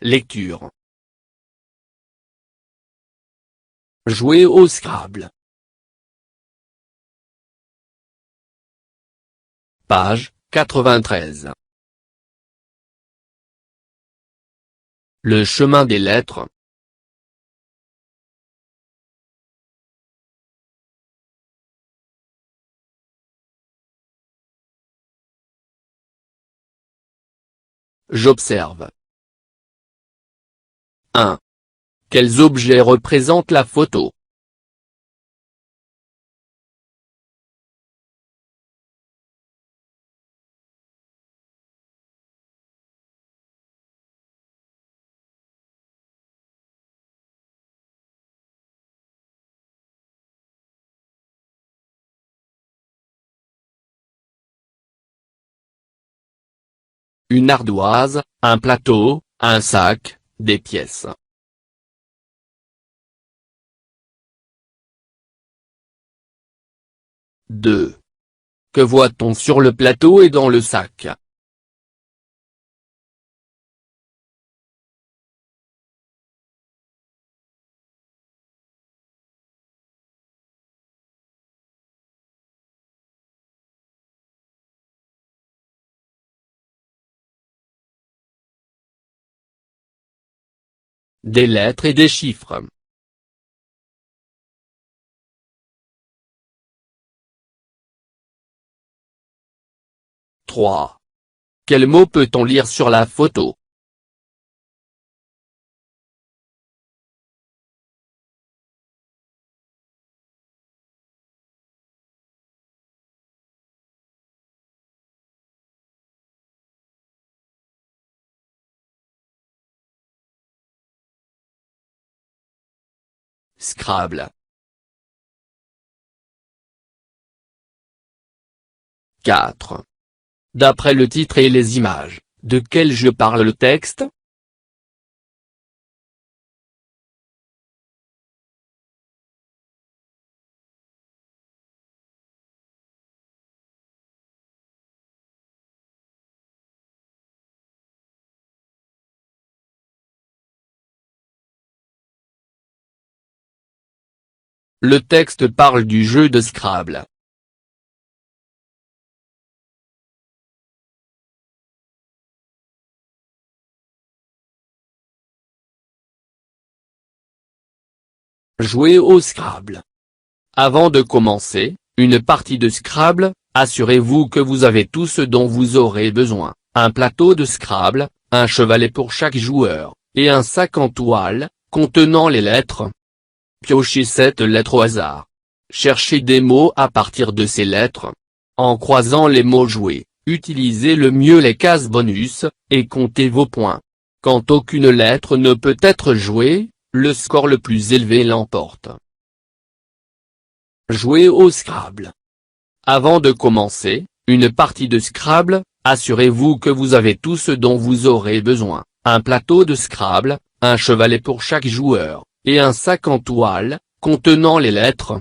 Lecture. Jouer au Scrabble. Page 93. Le chemin des lettres. J'observe. 1. Quels objets représentent la photo? Une ardoise, un plateau, un sac, des pièces. 2. Que voit-on sur le plateau et dans le sac? Des lettres et des chiffres. 3. Quel mot peut-on lire sur la photo? Scrabble. 4. D'après le titre et les images, de quel jeu parle le texte? Le texte parle du jeu de Scrabble. Jouer au Scrabble. Avant de commencer une partie de Scrabble, assurez-vous que vous avez tout ce dont vous aurez besoin, un plateau de Scrabble, un chevalet pour chaque joueur, et un sac en toile, contenant les lettres. Piochez 7 lettres au hasard. Cherchez des mots à partir de ces lettres. En croisant les mots joués, utilisez le mieux les cases bonus, et comptez vos points. Quand aucune lettre ne peut être jouée, le score le plus élevé l'emporte. Jouer au Scrabble. Avant de commencer une partie de Scrabble, assurez-vous que vous avez tout ce dont vous aurez besoin, un plateau de Scrabble, un chevalet pour chaque joueur, et un sac en toile, contenant les lettres.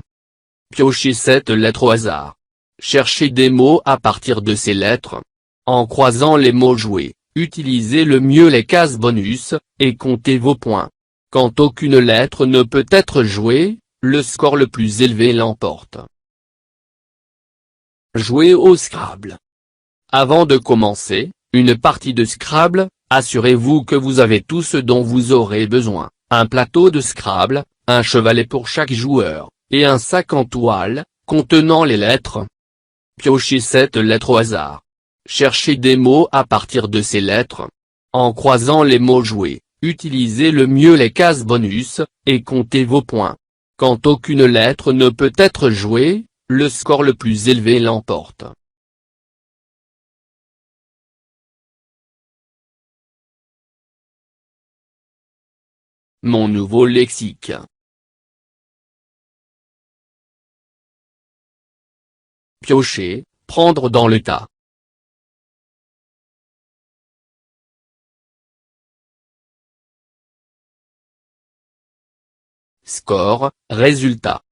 Piochez 7 lettres au hasard. Cherchez des mots à partir de ces lettres. En croisant les mots joués, utilisez le mieux les cases bonus, et comptez vos points. Quand aucune lettre ne peut être jouée, le score le plus élevé l'emporte. Jouer au Scrabble. Avant de commencer une partie de Scrabble, assurez-vous que vous avez tout ce dont vous aurez besoin, un plateau de Scrabble, un chevalet pour chaque joueur, et un sac en toile, contenant les lettres. Piochez 7 lettres au hasard. Cherchez des mots à partir de ces lettres. En croisant les mots joués, utilisez le mieux les cases bonus, et comptez vos points. Quand aucune lettre ne peut être jouée, le score le plus élevé l'emporte. Mon nouveau lexique. Piocher, prendre dans le tas. Score, résultat.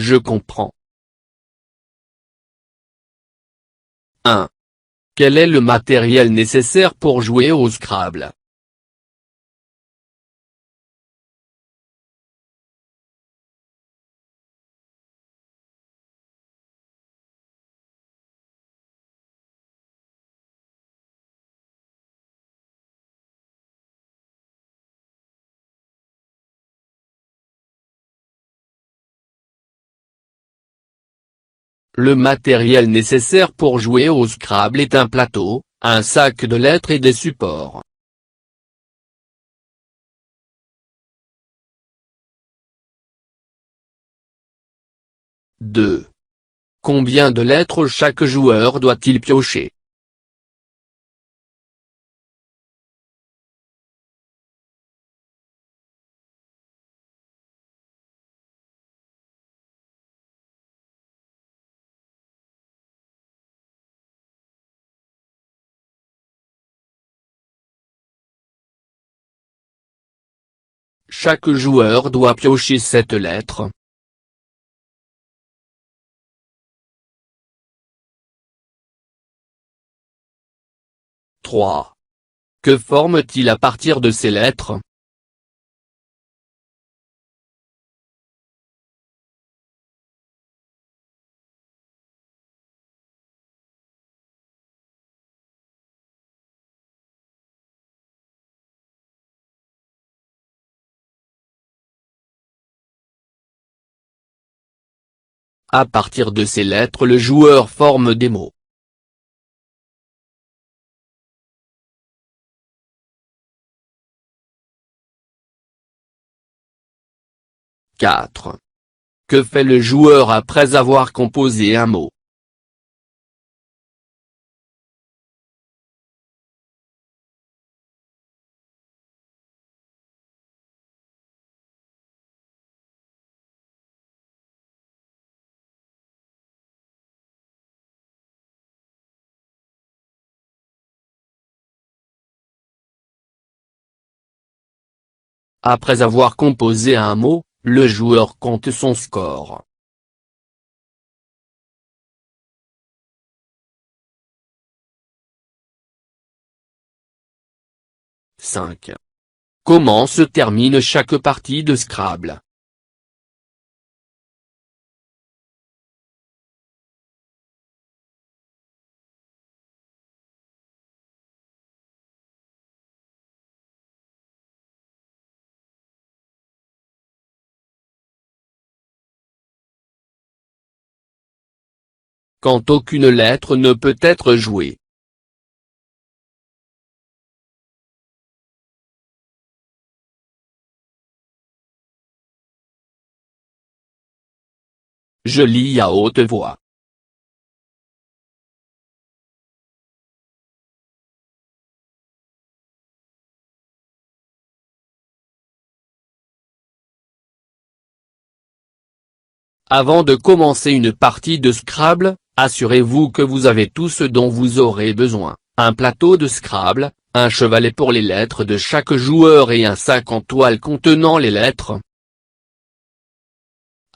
Je comprends. 1. Quel est le matériel nécessaire pour jouer au Scrabble? Le matériel nécessaire pour jouer au Scrabble est un plateau, un sac de lettres et des supports. « 2. Combien de lettres chaque joueur doit-il piocher? Chaque joueur doit piocher 7 lettres. « 3. Que forme-t-il à partir de ces lettres? À partir de ces lettres le joueur forme des mots. « 4. Que fait le joueur après avoir composé un mot? Après avoir composé un mot, le joueur compte son score. « 5. Comment se termine chaque partie de Scrabble? Quand aucune lettre ne peut être jouée. Je lis à haute voix. Avant de commencer une partie de Scrabble, assurez-vous que vous avez tout ce dont vous aurez besoin, un plateau de Scrabble, un chevalet pour les lettres de chaque joueur et un sac en toile contenant les lettres.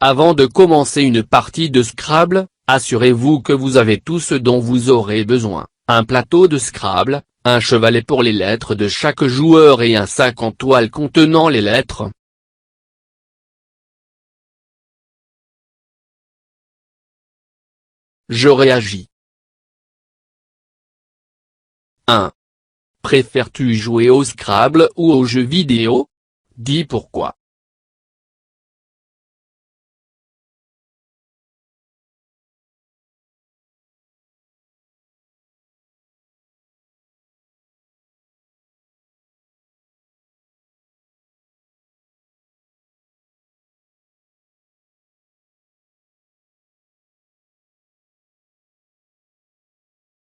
Avant de commencer une partie de Scrabble, assurez-vous que vous avez tout ce dont vous aurez besoin, un plateau de Scrabble, un chevalet pour les lettres de chaque joueur et un sac en toile contenant les lettres. Je réagis. 1. Préfères-tu jouer au Scrabble ou aux jeux vidéo? Dis pourquoi.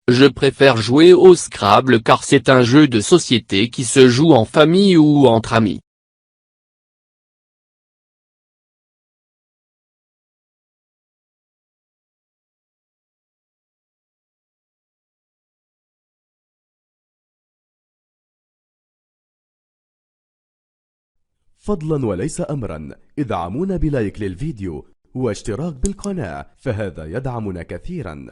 Je préfère jouer au Scrabble car c'est un jeu de société qui se joue en famille ou entre amis. فضلا وليس أمرا ادعمونا بلايك للفيديو واشتراك بالقناة، فهذا يدعمنا كثيرا.